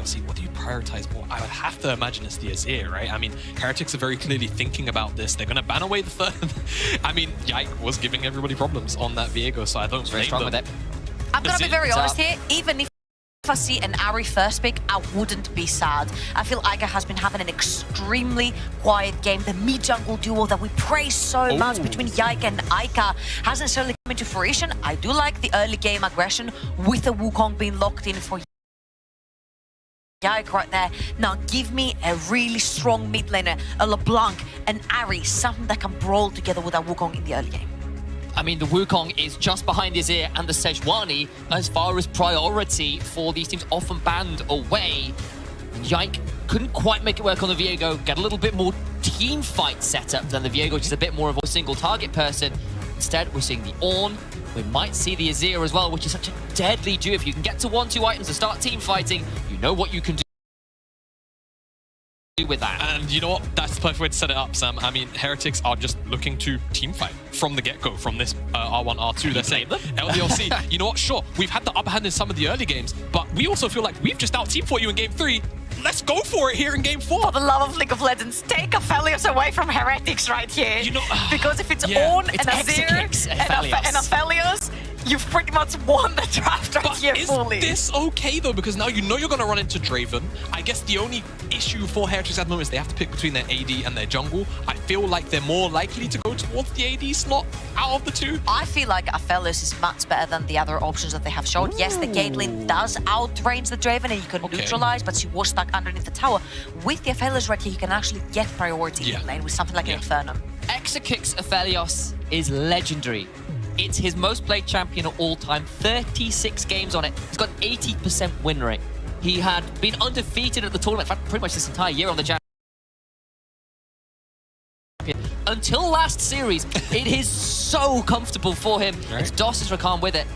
LDLC, what do you prioritize more? I would have to imagine it's the Azir, right? I mean, Heretics are very clearly thinking about this. They're going to ban away the third. I mean, Yike was giving everybody problems on that Viego, so I don't blame them. With it. I'm going to be very honest here. Even if I see an Ahri first pick, I wouldn't be sad. I feel Ica has been having an extremely quiet game. The mid-jungle duo that we praise so much between Yike and Ica hasn't necessarily come into fruition. I do like the early game aggression with the Wukong being locked in for Yike right there. Now give me a really strong mid laner, a LeBlanc, an Ahri, something that can brawl together with that Wukong in the early game. I mean, the Wukong is just behind his ear and the Sejuani as far as priority for these teams, often banned away. Yike couldn't quite make it work on the Viego, get a little bit more team fight setup than the Viego, which is a bit more of a single target person. Instead, we're seeing the Ornn. We might see the Azir as well, which is such a deadly duo. If you can get to 1-2 items to start team fighting, you know what you can do with that. And you know what? That's the perfect way to set it up, Sam. I mean, Heretics are just looking to team fight from the get-go, from this R1, R2. They're saying, LDLC, you know what? Sure, we've had the upper hand in some of the early games, but we also feel like we've just out-team fought you in Game 3. Let's go for it here in Game 4. For the love of League of Legends, take Aphelios away from Heretics right here. You know, because if it's Ornn and Azir and Aphelios, you've pretty much won the draft right here fully. Is this okay, though? Because now you know you're going to run into Draven. I guess the only issue for Heretics at the moment is they have to pick between their AD and their jungle. I feel like they're more likely to go towards the AD slot out of the two. I feel like Aphelios is much better than the other options that they have showed. Yes, the Caitlyn does outrange the Draven and you can neutralize, but she was stuck underneath the tower. With the Aphelios right here, you can actually get priority in lane with something like an Inferno. Exakix Aphelios is legendary. It's his most played champion of all time, 36 games on it. He's got an 80% win rate. He had been undefeated at the tournament, in fact, pretty much this entire year on the champion. Until last series, it is so comfortable for him. It's Doss's Rakan with it.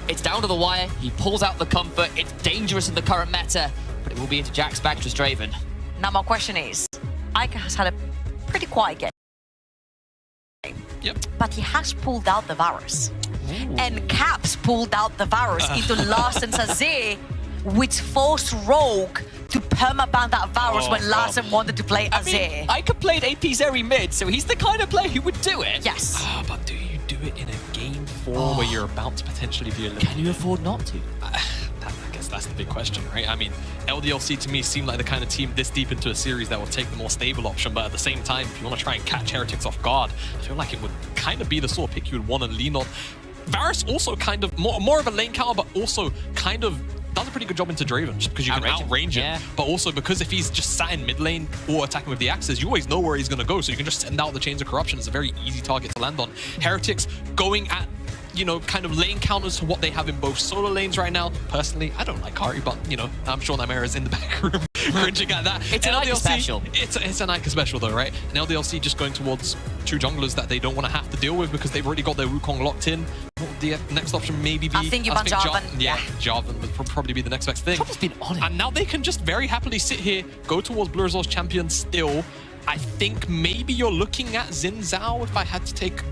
It's down to the wire. He pulls out the comfort. It's dangerous in the current meta, but it will be into Jack's back to Draven. Now my question is, Ica has had a pretty quiet game. But he has pulled out the Varus. And Caps pulled out the Varus into Larsen's Azir, which forced Rogue to permaban that Varus when Larsen wanted to play Azir. I could play AP Zeri mid, so he's the kind of player who would do it. Yes. But do you do it in a Game 4 where you're about to potentially be eliminated? Can you afford not to? I guess that's the big question, right? I mean, LDLC to me seem like the kind of team this deep into a series that will take the more stable option, but at the same time, if you want to try and catch Heretics off guard, I feel like it would kind of be the sort of pick you would want to lean on. Varus also kind of more of a lane counter, but also kind of does a pretty good job into Draven, just because you can outrange him. But also because if he's just sat in mid lane or attacking with the axes, you always know where he's going to go, so you can just send out the Chains of Corruption. It's a very easy target to land on. Heretics going at, you know, kind of lane counters to what they have in both solo lanes right now. Personally, I don't like Ahri, but, you know, I'm sure Nymeria is in the back room cringing at that. It's an Ica special. It's an Ica special, though, right? And LDLC just going towards two junglers that they don't want to have to deal with because they've already got their Wukong locked in. What would the next option maybe be? I think you want Jarvan. Yeah, Jarvan would probably be the next best thing. Jarvan's been on it. And now they can just very happily sit here, go towards Blue Resource champion still. I think maybe you're looking at Xin Zhao if I had to take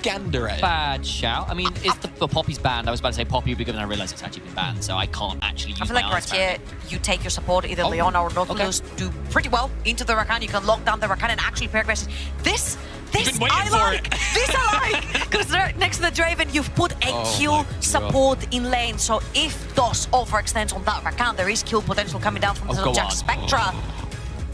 gander at it. Bad shout. I mean, is the Poppy's banned? I was about to say Poppy, but given I realize it's actually been banned, so I can't actually use I feel like right here, you take your support, either Leona or Nautilus, do pretty well into the Rakan. You can lock down the Rakan and actually progress. This I like! This I like! Because next to the Draven, you've put a kill support in lane. So if DOS overextends on that Rakan, there is kill potential coming down from the Jack Spectra.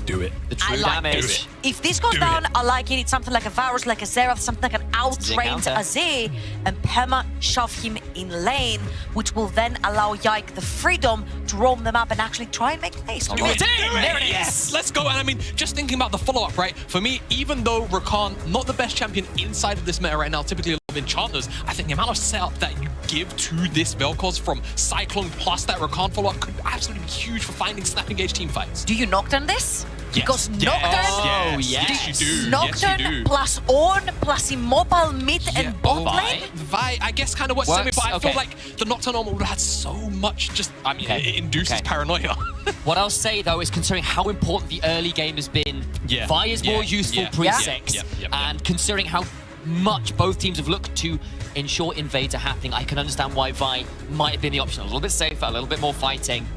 Do it. The true damage. If this goes down, I like it. It's something like a Varus, like a Xerath, something like an outrange Azir, and perma shove him in lane, which will then allow Yike the freedom to roam them up and actually try and make plays. There it is. Yes. Let's go. And I mean, just thinking about the follow-up, right? For me, even though Rakan, not the best champion inside of this meta right now, typically a lot of enchanters, I think the amount of setup that you give to this Vel'Koz from Cyclone plus that Rakan follow-up could absolutely be huge for finding snap engage team fights. Do you Nocturne this? Because Nocturne, yes, you do. Nocturne plus Ornn plus Immobile mid and bot lane. I guess kind of what Semi, but I feel like the Nocturne armor would have had so much just, I mean, it induces paranoia. What I'll say though is considering how important the early game has been, Vi is more useful pre-6, and considering how much both teams have looked to ensure invades are happening, I can understand why Vi might have been the option. A little bit safer, a little bit more fighting.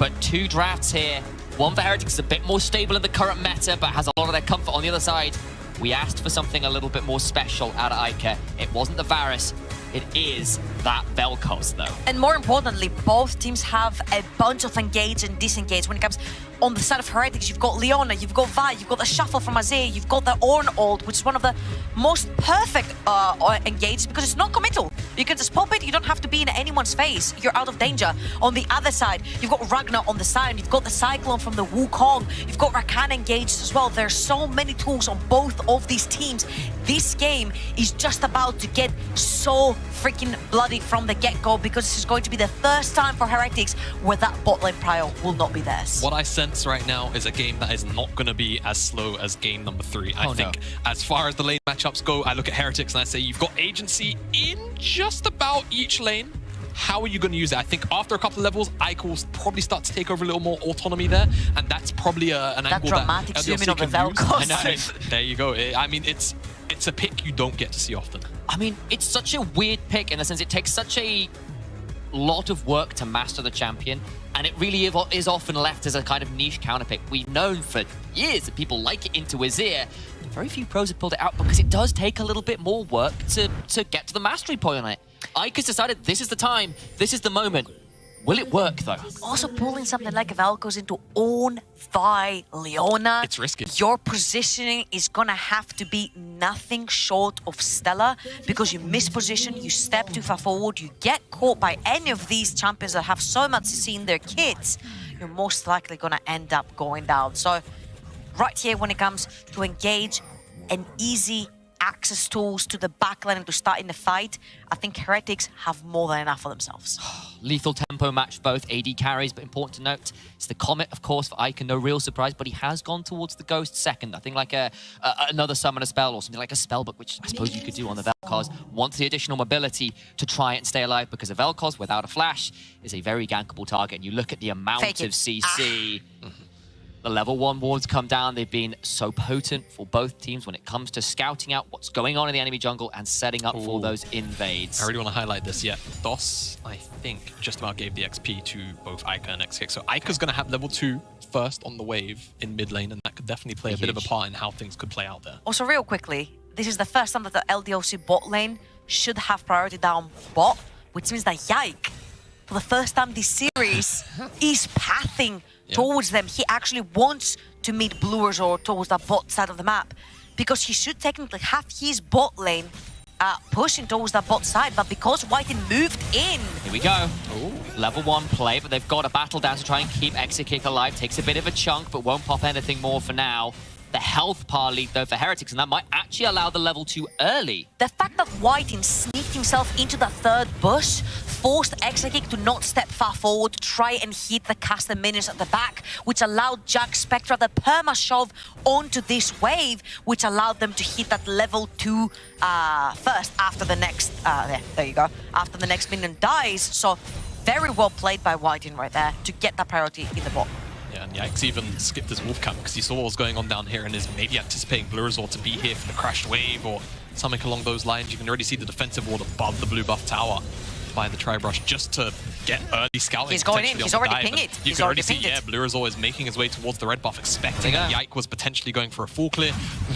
but 2 drafts here. One for Heretics is a bit more stable in the current meta, but has a lot of their comfort on the other side. We asked for something a little bit more special out of Ica. It wasn't the Varus. It is that Vel'Koz, though. And more importantly, both teams have a bunch of engage and disengage. When it comes on the side of Heretics, you've got Leona, you've got Vi, you've got the Shuffle from Azir, you've got the Ornn ult, which is one of the most perfect engages because it's not committal. You can just pop it, you don't have to be in anyone's face. You're out of danger. On the other side, you've got Ragnar on the side, you've got the Cyclone from the Wukong, you've got Rakan engaged as well. There's so many tools on both of these teams. This game is just about to get so freaking bloody from the get-go because this is going to be the first time for Heretics where that bot lane prio will not be theirs. What I sense right now is a game that is not going to be as slow as game number 3. I think as far as the lane matchups go, I look at Heretics and I say you've got agency in just about each lane. How are you going to use it? I think after a couple of levels, Ica will probably start to take over a little more autonomy there, and that's probably an angle that dramatic zoom in on the Vel'Koz. I know. There you go. I mean, it's a pick you don't get to see often. I mean, it's such a weird pick in the sense it takes such a lot of work to master the champion, and it really is often left as a kind of niche counterpick. We've known for years that people like it into Azir. Very few pros have pulled it out because it does take a little bit more work to get to the mastery point on it. Ica's decided this is the time, this is the moment. Will it work, though? Also pulling something like a Vel'Koz into Ornn, Vi, Leona. It's risky. Your positioning is gonna have to be nothing short of stellar because you misposition, you step too far forward, you get caught by any of these champions that have so much to see in their kits, you're most likely gonna end up going down. So right here when it comes to engage and easy access tools to the backline and to start in the fight, I think Heretics have more than enough for themselves. Lethal tempo match both AD carries, but important to note, it's the Comet, of course, for Ica, no real surprise, but he has gone towards the Ghost second. I think like another summoner spell or something like a spellbook, which I suppose you could do on the Vel'Koz, wants the additional mobility to try and stay alive because a Vel'Koz without a flash is a very gankable target. And you look at the amount of CC. The level 1 wards come down. They've been so potent for both teams when it comes to scouting out what's going on in the enemy jungle and setting up for those invades. I really want to highlight this. Yeah, DOS, I think, just about gave the XP to both Ica and XKick. So Ica's going to have level 2 first on the wave in mid lane, and that could definitely play a bit of a part in how things could play out there. Also, real quickly, this is the first time that the LDLC bot lane should have priority down bot, which means that Yike, for the first time this series, is pathing towards them. He actually wants to meet Bluers or towards that bot side of the map because he should technically have his bot lane pushing towards that bot side, but because Whiten moved in. Here we go. Ooh. Level 1 play, but they've got a battle down to try and keep XKick alive. Takes a bit of a chunk, but won't pop anything more for now. The health par lead, though, for Heretics, and that might actually allow the level 2 early. The fact that Whiten sneaked himself into the third bush forced XKick to not step far forward, to try and hit the caster minions at the back, which allowed Jack Spectra the perma-shove onto this wave, which allowed them to hit that level 2 first after the next, there you go, after the next minion dies. So very well played by Whiten right there to get that priority in the bot. Yeah, and Yikes even skipped his wolf camp because he saw what was going on down here and is maybe anticipating Bluerzor to be here for the crashed wave or something along those lines. You can already see the defensive ward above the blue buff tower by the Tribrush just to get early scouting. He's going in, he's already pinged it. You can already see, yeah, Bluerzor is making his way towards the red buff, expecting that Yike was potentially going for a full clear.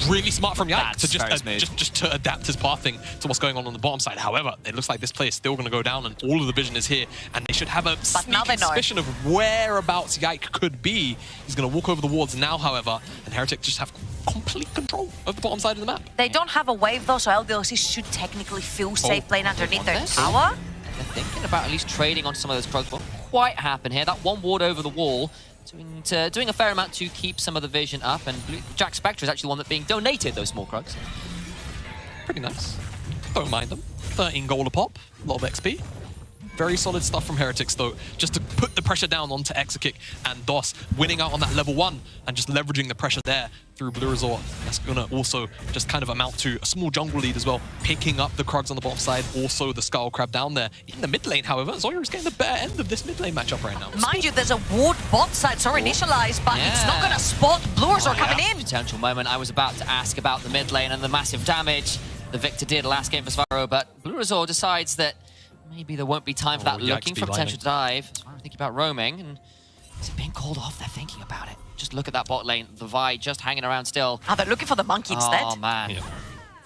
Really smart from Yike to just to adapt his pathing to what's going on the bottom side. However, it looks like this play is still going to go down and all of the vision is here and they should have a sneaky suspicion of whereabouts Yike could be. He's going to walk over the wards now, however, and Heretic just have complete control of the bottom side of the map. They don't have a wave though, so LDLC should technically feel safe playing underneath their tower. They're thinking about at least trading on some of those Krugs. Won't quite happen here. That one ward over the wall, doing a fair amount to keep some of the vision up, and Jack Spectra is actually the one that's being donated those small Krugs. Pretty nice. Don't mind them. 13 gold a pop, a lot of XP. Very solid stuff from Heretics, though, just to put the pressure down onto XKick and DOS, winning out on that level 1 and just leveraging the pressure there through Bluerzor. That's going to also just kind of amount to a small jungle lead as well, picking up the Krugs on the bottom side, also the Skull Crab down there. In the mid lane, however, Zoya is getting the better end of this mid lane matchup right now. Mind you, there's a ward bot side, sorry, initialized, but it's not going to spot Bluerzor coming in. Potential moment. I was about to ask about the mid lane and the massive damage the Victor did last game for Svaro, but Bluerzor decides that maybe there won't be time for that, looking for potential dive. I'm thinking about roaming, and Is it being called off? They're thinking about it. Just look at that bot lane. The Vi just hanging around still. Oh, they're looking for the monkey instead. Oh, man. Yeah.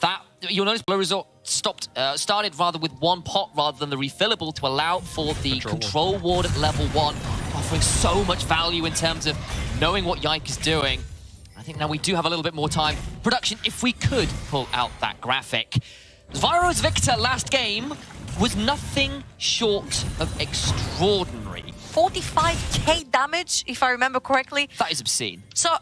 That, you'll notice Blue Resort started rather with one pot rather than the refillable to allow for the control ward at level 1, offering so much value in terms of knowing what Yike is doing. I think now we do have a little bit more time. Production, if we could pull out that graphic. Viro's Victor last game was nothing short of extraordinary. 45k damage, if I remember correctly. That is obscene. So,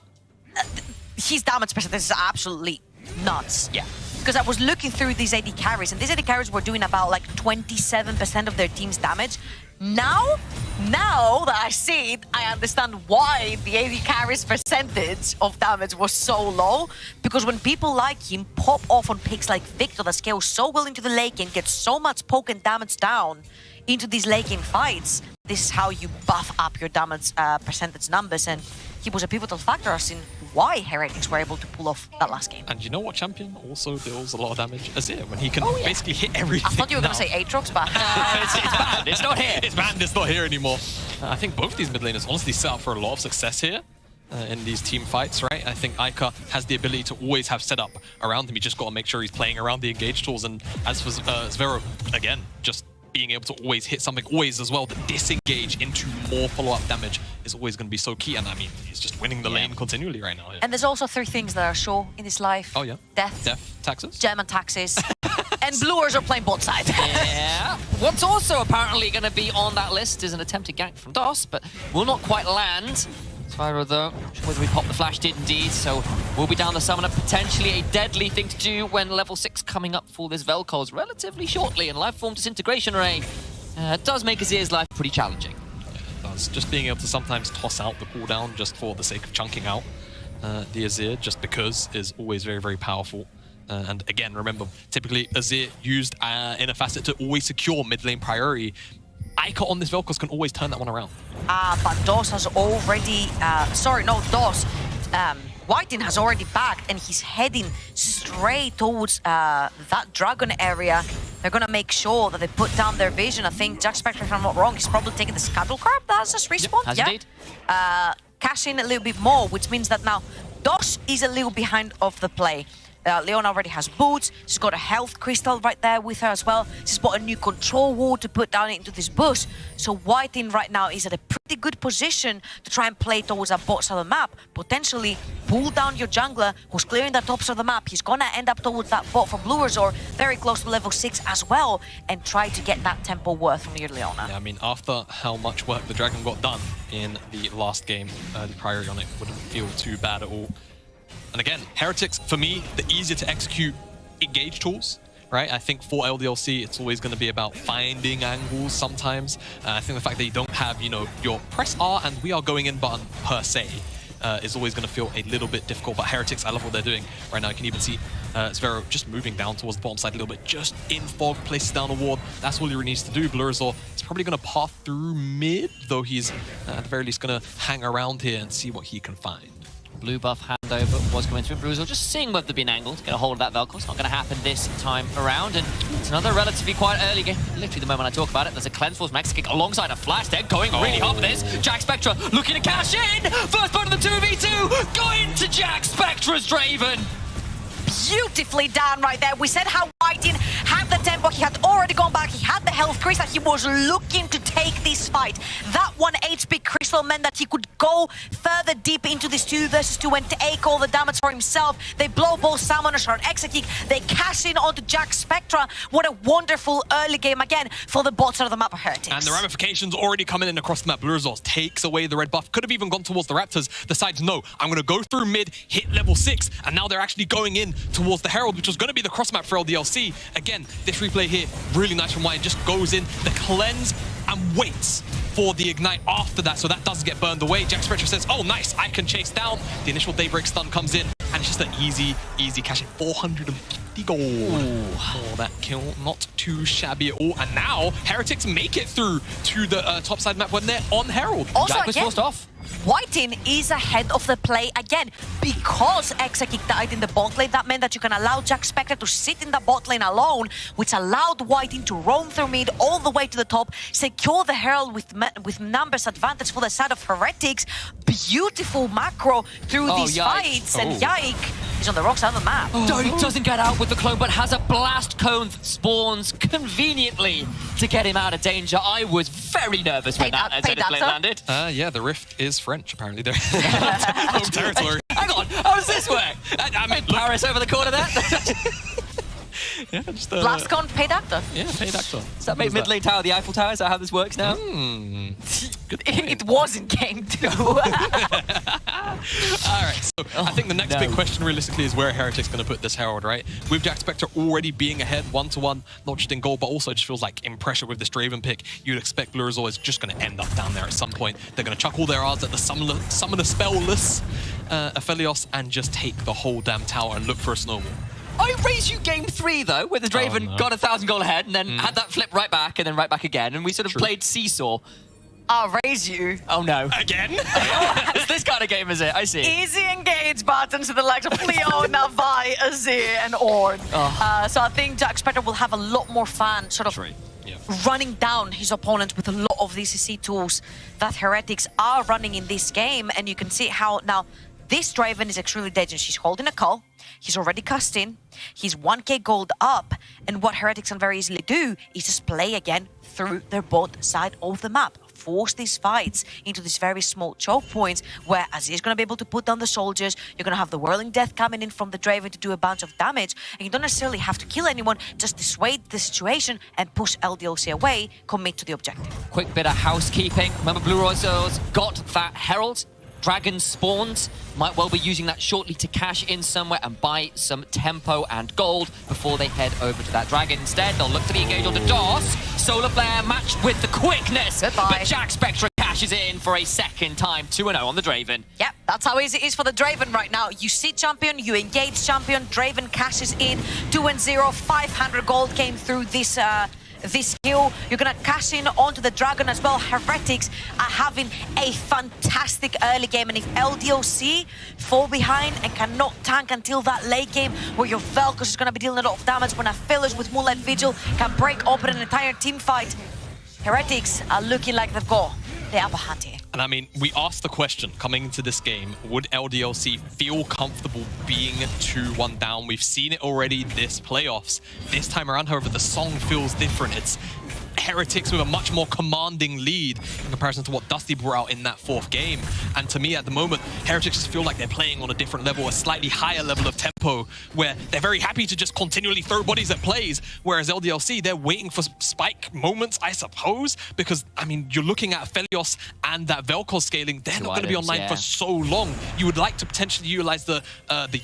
his damage percentage is absolutely nuts. Yeah. Because I was looking through these AD carries, and these AD carries were doing about like 27% of their team's damage. Now that I see it, I understand why the AD carries percentage of damage was so low. Because when people like him pop off on picks like Victor that scales so well into the late game, gets so much poke and damage down into these late game fights, this is how you buff up your damage percentage numbers. And he was a pivotal factor as in why Heretics were able to pull off that last game. And you know what champion also deals a lot of damage? Azir, when he can basically hit everything. I thought you were now. going to say Aatrox, but... It's banned. It's not here. It's banned. It's not here anymore. I think both these mid laners honestly set up for a lot of success here in these team fights, right? I think Ica has the ability to always have setup around him. You just got to make sure he's playing around the engage tools. And as for Zvero, again, just being able to always hit something, always as well, to disengage into more follow-up damage is always going to be so key. And I mean, he's just winning the lane continually right now. And there's also 3 things that are sure in this life. Oh yeah. Death, taxes, German taxes, and Bluers are playing both sides. Yeah. What's also apparently going to be on that list is an attempted gank from DOS, but will not quite land. Spyro, though, whether we pop the flash did indeed, so we'll be down the summoner. Potentially a deadly thing to do when level 6 coming up for this Vel'Koz relatively shortly, and Life Form Disintegration Ray does make Azir's life pretty challenging. Yeah, it does. Just being able to sometimes toss out the cooldown just for the sake of chunking out the Azir, just because, is always very, very powerful. And again, remember, typically Azir used in a facet to always secure mid lane priority. Ica on this Vel'Koz can always turn that one around. But DOS has already... DOS. Whiting has already backed, and he's heading straight towards that dragon area. They're going to make sure that they put down their vision. I think Jack Spectre, if I'm not wrong, he's probably taking the Scuttle Carp. That's just respawn. Yep, has indeed. Cash in a little bit more, which means that now DOS is a little behind of the play. Leon already has boots. She's got a health crystal right there with her as well. She's bought a new control ward to put down into this bush. So Whiting right now is at a pretty good position to try and play towards that bot side of the map. Potentially pull down your jungler who's clearing the tops of the map. He's gonna end up towards that bot for Blue Resort, very close to level 6 as well, and try to get that tempo worth from your Leona. Yeah, I mean, after how much work the Dragon got done in the last game, the priority on it wouldn't feel too bad at all. And again, Heretics, for me, the easier to execute engage tools, right? I think for LDLC, it's always going to be about finding angles sometimes. I think the fact that you don't have, you know, your press R and we are going in button per se is always going to feel a little bit difficult. But Heretics, I love what they're doing right now. You can even see Zvero just moving down towards the bottom side a little bit, just in fog, places down a ward. That's all he really needs to do. Blue Resort is probably going to path through mid, though he's at the very least going to hang around here and see what he can find. Blue buff handover was coming through. Bruiser just seeing whether there'd be an angle to get a hold of that Vel'Koz. Not going to happen this time around. And it's another relatively quiet early game. Literally the moment I talk about it, there's a Cleanse Force Max kick alongside a flash. They're going really hard for this. Jack Spectre looking to cash in. First part of the 2v2 going to Jack Spectre's Draven. Beautifully done right there. We said how Whiting had the tempo. He had already gone back. He had the health crystal. He was looking to take this fight. That 1 HP crystal meant that he could go further deep into this 2 versus 2 and take all the damage for himself. They blow both summoners on execute. They cash in onto Jack Spectre. What a wonderful early game again for the bot side of the map of Heretics. And the ramifications already coming in across the map. Blue Resort takes away the red buff. Could have even gone towards the Raptors. Decides, no, I'm going to go through mid, hit level 6. And now they're actually going in towards the Herald, which was going to be the cross map for LDLC. Again, this replay here, really nice from White. Just goes in, the cleanse, and waits for the ignite after that, so that doesn't get burned away. Jack Spectre says, oh, nice, I can chase down. The initial Daybreak stun comes in, and it's just an easy cash in 450 gold. Oh, that kill, not too shabby at all. And now, Heretics make it through to the top side map when they're on Herald. Also, Jack was again, forced off. Whiting is ahead of the play again because Exakick died in the bot lane. That meant that you can allow Jack Spectre to sit in the bot lane alone, which allowed Whiting to roam through mid all the way to the top, secure the Herald with numbers advantage for the side of Heretics. Beautiful macro through these fights, and Yike is on the wrong side of the map. Doesn't get out with the clone, but has a blast cone spawns conveniently to get him out of danger. I was very nervous when that landed. Yeah, the Rift is French, apparently. They're home territory. Hang on, how does this work? I mean, Paris over the corner there? Yeah, just, Blast cone, paid actor. Yeah, paid actor. Does that make mid lane tower the Eiffel Tower? Is that how this works now? Good It was in game 2. All right, so I think the next big question realistically is where Heretics going to put this Herald, right? With Jack Spectre already being ahead 1-1, not just in gold, but also it just feels like in pressure with this Draven pick, you'd expect Lurazor is just going to end up down there at some point. They're going to chuck all their odds at the summon the spell-less Aphelios and just take the whole damn tower and look for a snowball. I raised you game 3 though, where the Draven got 1,000 gold ahead and then had that flip right back and then right back again, and we sort of played seesaw. I'll raise you. Oh no. Again? It's this kind of game, is it? I see. Easy engage buttons to the likes of Leo, Navai, Azir, and Ornn. So I think Jack Spectre will have a lot more fun sort of running down his opponent with a lot of these CC tools that Heretics are running in this game, and you can see how now this Draven is extremely dangerous. She's holding a call. He's already cast in. He's 1k gold up. And what Heretics can very easily do is just play again through their bot side of the map. Force these fights into these very small choke points where Azir is going to be able to put down the soldiers. You're going to have the Whirling Death coming in from the Draven to do a bunch of damage. And you don't necessarily have to kill anyone. Just dissuade the situation and push LDLC away. Commit to the objective. Quick bit of housekeeping. Remember, Blue Royals got that Herald. Dragon spawns, might well be using that shortly to cash in somewhere and buy some tempo and gold before they head over to that dragon. Instead, they'll look to be engaged onto DOS. Solar Flare matched with the quickness. But Jack Spectre cashes in for a second time, 2-0 on the Draven. Yep, that's how easy it is for the Draven right now. You see champion, you engage champion, Draven cashes in, 2-0, 500 gold came through this kill. You're gonna cash in onto the dragon as well. Heretics are having a fantastic early game, and if LDLC fall behind and cannot tank until that late game where your Vel'Koz is gonna be dealing a lot of damage, when Aphelios with Moonlight Vigil can break open an entire team fight, Heretics are looking like they've got the upper hand here. And I mean, we asked the question coming into this game, would LDLC feel comfortable being 2-1 down? We've seen it already this playoffs. This time around, however, the song feels different. It's Heretics with a much more commanding lead in comparison to what Dusty brought out in that 4th game. And to me, at the moment, Heretics just feel like they're playing on a different level, a slightly higher level of tempo, where they're very happy to just continually throw bodies at plays, whereas LDLC, they're waiting for spike moments, I suppose, because, I mean, you're looking at Aphelios and that Vel'Koz scaling, they're not going to be online for so long. You would like to potentially utilize the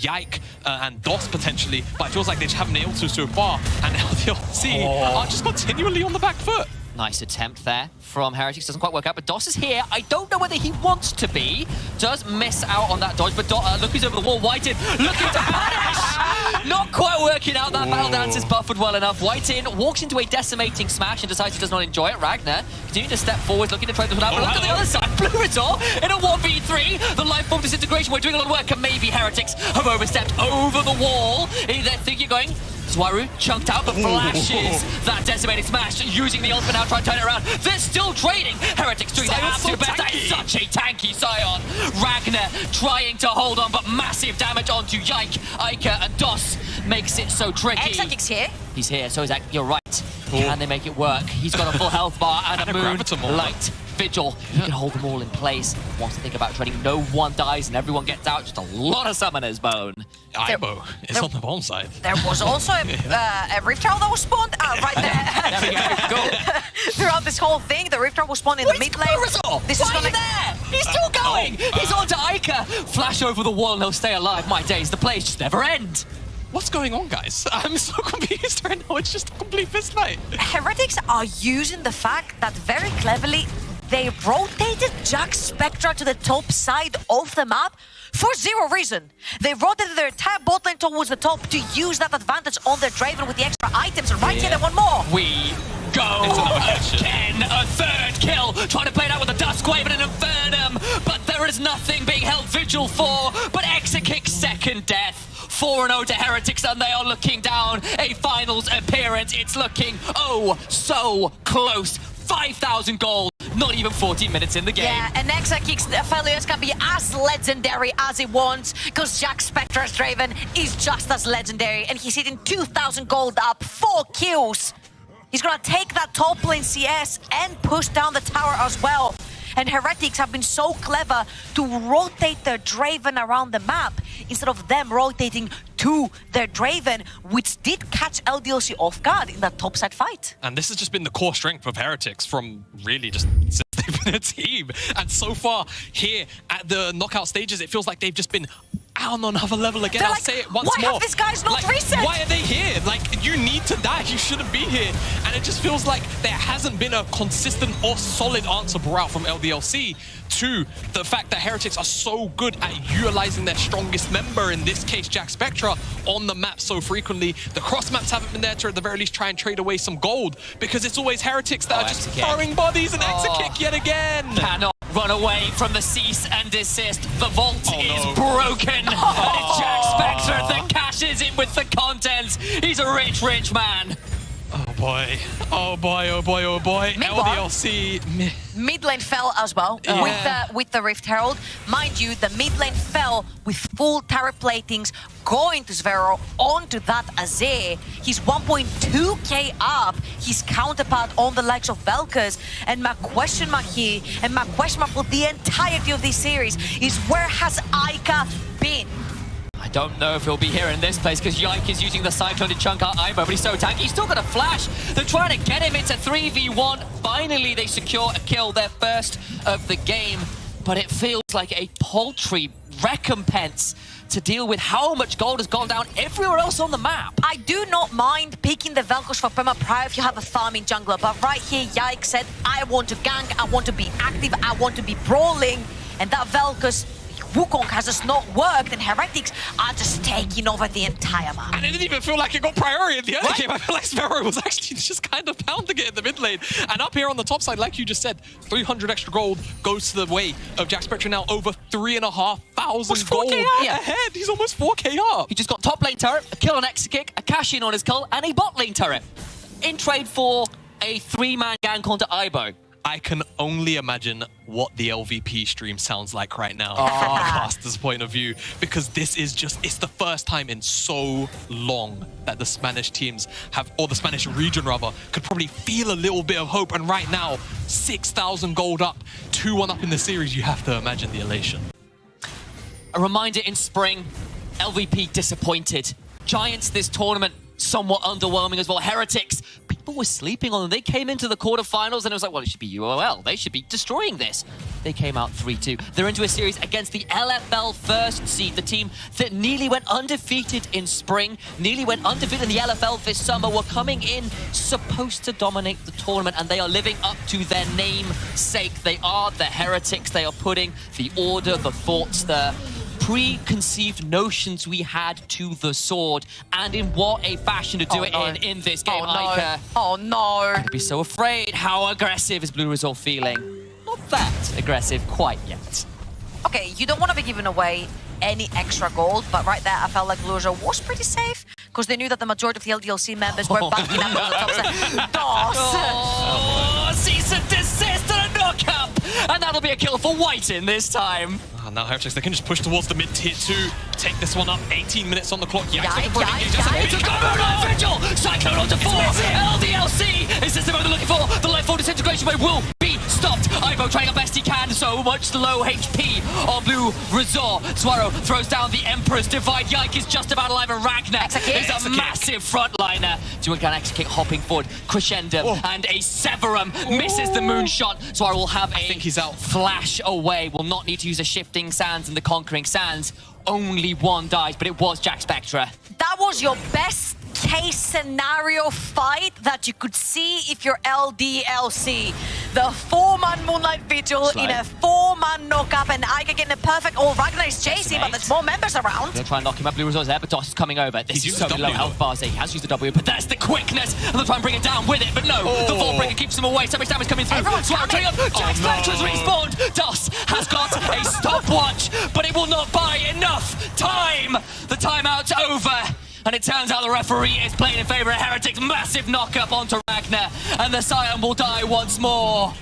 Yike and DOS potentially, but it feels like they just haven't been able to so far, and LDLC are just continually on the back foot. Nice attempt there from Heretics. Doesn't quite work out, but DOS is here. I don't know whether he wants to be. Does miss out on that dodge, but look who's over the wall. Whiten looking to punish! Not quite working out. That battle dance is buffered well enough. Whiten walks into a decimating smash and decides he does not enjoy it. Ragnar continuing to step forward, looking to try this one out. But look at the other side. Blue Resort in a 1v3. The life form disintegration. We're doing a lot of work, and maybe Heretics have overstepped over the wall. They think you're going. Zwaru chunked out the flashes. That decimating smash using the ultimate now, trying to turn it around. They're still trading. Heretics doing their absolute best. That is such a tanky Scion. Ragnar trying to hold on, but massive damage onto Yike, Ica, and DOS makes it so tricky. Exakic's here. He's here, so Zach, you're right. Can they make it work? He's got a full health bar and a moon light vigil. He can hold them all in place. Wants to think about trading. No one dies and everyone gets out. Just a lot of summoners, Bone. Aibo is on the bottom side. There was also a Rift Tower that was spawned right there. There we go. Throughout this whole thing, the Rift Tower was spawned in the mid lane. This is gonna... there? He's still going. He's on to Ica. Flash over the wall and he'll stay alive. My days, the plays just never end. What's going on, guys? I'm so confused right now. It's just a complete fist fight. Heretics are using the fact that very cleverly they rotated Jack Spectre to the top side of the map for zero reason. They rotated their entire bot lane towards the top to use that advantage on their Draven with the extra items. And right here, they want more. We go again. A third kill. Trying to play it out with a Duskwave and an Infernum. But there There is nothing being held vigil for, but Exekick's second death. 4-0 to Heretics, and they are looking down a finals appearance. It's looking oh so close. 5,000 gold, not even 14 minutes in the game. Yeah, and Exekick's failures can be as legendary as he wants, because Jack Spectra's Draven is just as legendary, and he's hitting 2,000 gold up, 4 kills. He's gonna take that top lane CS and push down the tower as well. And Heretics have been so clever to rotate their Draven around the map instead of them rotating to their Draven, which did catch LDLC off guard in that topside fight. And this has just been the core strength of Heretics from really just since they've been a team. And so far here at the knockout stages, it feels like they've just been on another level again. They're I'll like, say it once why more. have these guys not like, reset? Why are they here? Like, you need to die. You shouldn't be here. And it just feels like there hasn't been a consistent or solid answer brought out from LDLC to the fact that Heretics are so good at utilizing their strongest member, in this case Jack Spectra, on the map so frequently. The cross maps haven't been there to at the very least try and trade away some gold, because it's always Heretics that are just throwing bodies and Exekick yet again. Cannot run away from the cease and desist. The vault is broken. And it's Jack Spectra that cashes in with the contents. He's a rich, rich man. Oh boy. Oh boy, oh boy, oh boy. Meanwhile, LDLC. Mid lane fell as well with the Rift Herald. Mind you, the mid lane fell with full turret platings going to Zvero onto that Azir. He's 1.2k up, his counterpart on the likes of Velkers. And my question mark here, and my question mark for the entirety of this series, is where has Ica been? I don't know if he'll be here in this place, because Yike is using the Cyclone to chunk out Ivo, but he's so tanky. He's still got a flash. They're trying to get him into 3v1. Finally, they secure a kill, their first of the game. But it feels like a paltry recompense to deal with how much gold has gone down everywhere else on the map. I do not mind picking the Velkos for Perma Prior if you have a farming jungler, but right here, Yike said, I want to gank, I want to be active, I want to be brawling, and that Velkos Wukong has just not worked, and Heretics are just taking over the entire map. And it didn't even feel like it got priority in the early game. I feel like Sparrow was actually just kind of pounding it in the mid lane. And up here on the top side, like you just said, 300 extra gold goes to the way of Jack Spectra, now over 3,500 gold ahead. He's almost 4k up. He just got top lane turret, a kill on Exekick, a cash in on his cull, and a bot lane turret. In trade for a 3-man gank onto Ibo. I can only imagine what the LVP stream sounds like right now from the caster's point of view, because this is just, it's the first time in so long that the Spanish teams have, or the Spanish region rather, could probably feel a little bit of hope. And right now, 6,000 gold up, 2-1 up in the series, you have to imagine the elation. A reminder in spring, LVP disappointed. Giants this tournament, somewhat underwhelming as well. Heretics, people were sleeping on them. They came into the quarterfinals and it was like, well, it should be UOL. They should be destroying this. They came out 3-2. They're into a series against the LFL first seed, the team that nearly went undefeated in spring, nearly went undefeated in the LFL this summer, were coming in supposed to dominate the tournament, and they are living up to their namesake. They are the Heretics. They are putting the order, the thoughts, the preconceived notions we had to the sword, and in what a fashion to do in this game. Oh no. I'd be so afraid. How aggressive is Blue Resolve feeling? Not that aggressive quite yet. Okay, you don't want to be giving away any extra gold, but right there I felt like Blue Resolve was pretty safe, because they knew that the majority of the LDLC members were backing up on the top side. Oh, cease and desist and a knock-up! And that'll be a kill for Whiten this time. Now Heretics, they can just push towards the mid-tier 2, take this one up, 18 minutes on the clock. Yike. Vigil! Cyclone onto 4! LDLC! Is this the move they're looking for? The life forward disintegration wave will be stopped. Ivo trying the best he can, so much low HP on Blue Resort. Swaro throws down the Emperor's Divide. Yike is just about alive, and Ragnar is a massive frontliner. Do again, Exekick hopping forward. Crescendo and a Severum misses the moonshot. Swaro will have a he's out. Flash away. Will not need to use a Shifting Sands and the Conquering Sands. Only one dies, but it was Jack Spectra. That was your best case scenario fight that you could see if you're LDLC. The 4-man Moonlight Vigil in a 4-man knock-up, and Ica getting a perfect. Oh, Ragnar is chasing, but there's more members around. They'll try and lock him up. Blue Resource there, but DOS is coming over. This is so low health bars. He has used the W, but there's the quickness. And they'll try and bring it down with it, but no. The Vaultbreaker keeps him away. So much damage coming through. Everyone's coming. Jack Spectra's respawned. DOS has got a stopwatch, but it will not buy enough time. The timeout's over. And it turns out the referee is playing in favor of Heretics. Massive knock-up onto Ragnar, and the Scion will die once more.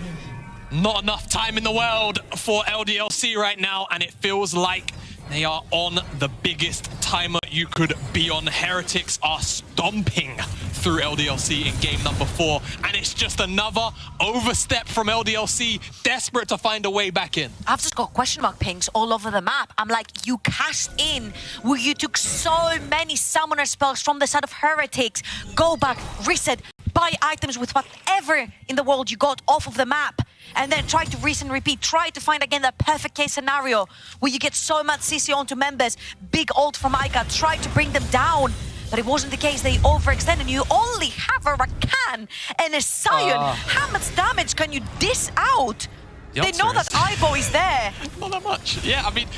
Not enough time in the world for LDLC right now, and it feels like they are on the biggest timer you could be on. Heretics are stomping through LDLC in game number 4, and it's just another overstep from LDLC, desperate to find a way back in. I've just got question mark pings all over the map. I'm like, you cashed in where you took so many summoner spells from the side of Heretics. Go back, reset, buy items with whatever in the world you got off of the map, and then try to reset and repeat. Try to find again that perfect case scenario where you get so much CC onto members. Big ult from Ica, try to bring them down. But it wasn't the case. They overextended. You only have a Rakan and a Scion. How much damage can you dish out? They know that Ivo is there. Not that much. Yeah, I mean,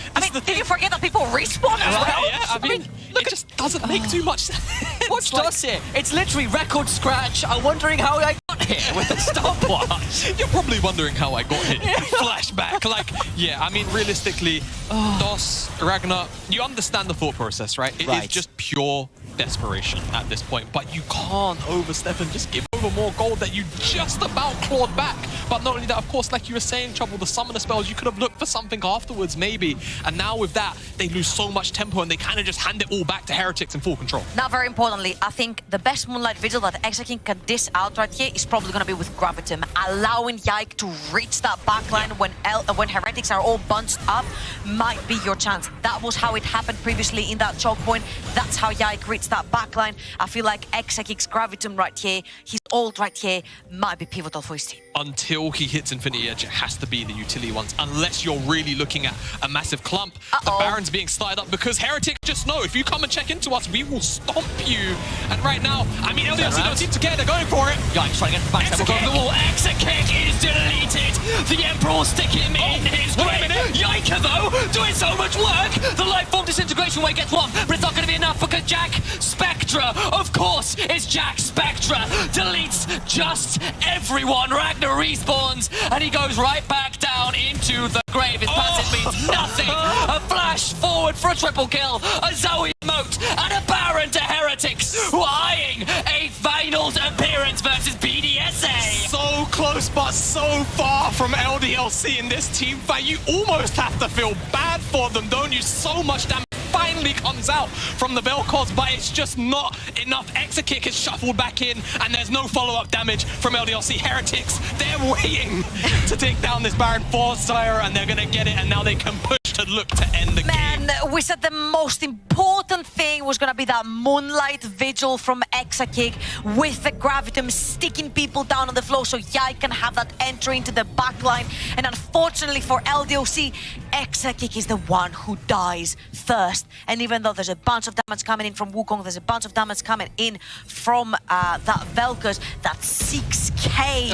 did you forget that people respawn as well? Yeah, I mean it just doesn't make too much sense. Watch DOS here. It's literally record scratch. I'm wondering how I got here with the stopwatch. You're probably wondering how I got here. Flashback. Like, yeah, I mean, realistically, DOS, Ragnar, you understand the thought process, right? It is just pure desperation at this point, but you can't overstep and just give over more gold that you just about clawed back. But not only that, of course, like you were saying, Trouble, the summoner spells, you could have looked for something afterwards, maybe. And now with that, they lose so much tempo and they kind of just hand it all back to Heretics in full control. Now, very importantly, I think the best Moonlight Vigil that Exaking can dish out right here is probably going to be with Gravitum, allowing Yike to reach that backline when Heretics are all bunched up might be your chance. That was how it happened previously in that choke point. That's how Yike reached that backline. I feel like Exaking's Gravitum right here, his ult right here, might be pivotal for his team. Until he hits Infinity Edge, it has to be the utility ones, unless you're really looking at a massive clump. The Baron's being slid up because Heretics just know, if you come and check into us, we will stomp you. And right now, I mean, LDLC don't seem to care, they're going for it. Yikes, trying to get the backstab, we'll go over the wall. Exakick is deleted. The Emperor will stick him in his grave. Yike, though, doing so much work. The life form disintegration wave gets one, but it's not going to be enough because Jack Spectra, of course, is Jack Spectra. Deletes just everyone. Ragnar respawns, and he goes right back down into the grave. His passive means nothing. A flash forward for a triple kill, a Zoe emote, and a Baron to Heretics, who are eyeing a finals appearance versus BDSA. So close, but so far from LDLC in this team fight. You almost have to feel bad for them, don't you? So much damage finally comes out from the Vel'Koz, but it's just not enough. Exakick is shuffled back in, and there's no follow-up damage from LDLC. Heretics, they're waiting to take down this Baron for Zyra, and they're going to get it, and now they can push to look to end the game. We said the most important thing was going to be that Moonlight Vigil from Exakick with the Gravitum sticking people down on the floor so Yai can have that entry into the backline. And unfortunately for LDLC, Exakick is the one who dies first. And even though there's a bunch of damage coming in from Wukong, there's a bunch of damage coming in from that Vel'Koz, that 6k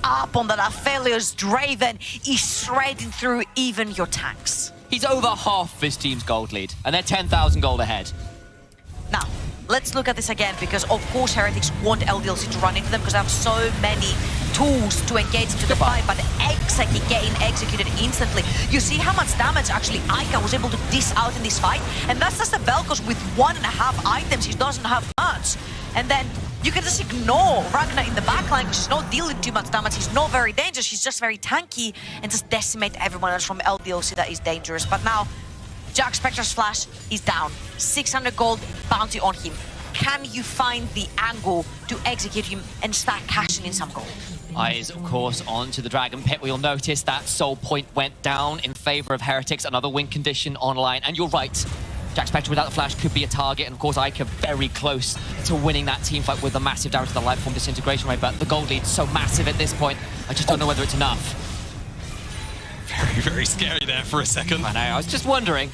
up on that Aphelios Draven is shredding through even your tanks. He's over half his team's gold lead, and they're 10,000 gold ahead. Now, let's look at this again, because of course Heretics want LDLC to run into them because they have so many tools to engage into the fight, but Exakick getting executed instantly. You see how much damage actually Ica was able to dish out in this fight, and that's just the Vel'Koz with 1.5 items. He doesn't have much. And then you can just ignore Ragnar in the backline because he's not dealing too much damage. He's not very dangerous. He's just very tanky, and just decimate everyone else from LDLC that is dangerous. But now, Jack Spectra's flash is down. 600 gold bounty on him. Can you find the angle to execute him and start cashing in some gold? Eyes, of course, onto the Dragon Pit. We'll notice that soul point went down in favor of Heretics. Another win condition online. And you're right. Jack Spectra without the flash could be a target, and of course Ica very close to winning that team fight with a massive damage to the life form disintegration rate, but the gold lead's so massive at this point, I just don't know whether it's enough. Very, very scary there for a second. I know, I was just wondering.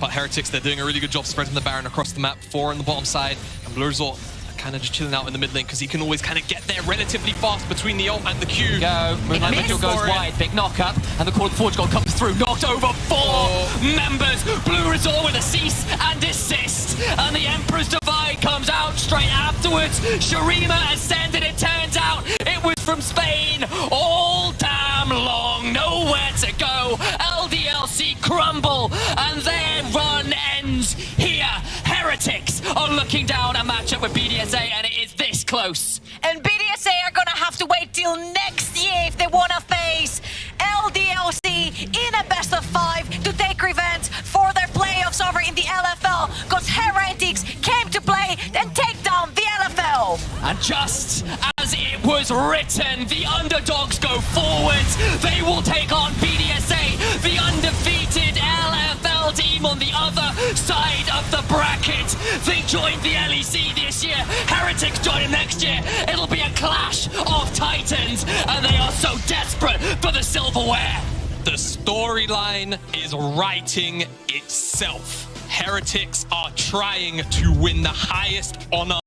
But Heretics, they're doing a really good job spreading the Baron across the map. 4 on the bottom side, and Blue Resort kind of just chilling out in the mid lane because he can always kind of get there relatively fast between the ult and the Q. Go. Moonlight Vigil goes wide. Big knockup. And the Core of the Forge God comes through. Knocked over 4 members. Blue Resort with a cease and desist. And the Emperor's Divide comes out straight afterwards. Shurima ascended. It turns out it was from Spain all damn long. Nowhere to go. LDLC crumble. And their run ends here. Heretics are looking down a matchup with BDSA, and it is this close. And BDSA are gonna have to wait till next year if they wanna face LDLC in a best of 5 to take revenge for their playoffs over in the LFL, because Heretics came to play and take down the LFL. And just as it was written, the underdogs go forwards. They will take on BDSA, the undefeated LFL team on the other side of the bracket. They joined the LEC this year. Heretics join them next year. It'll be a clash of titans, and they are so desperate for the silverware. The storyline is writing itself. Heretics are trying to win the highest honor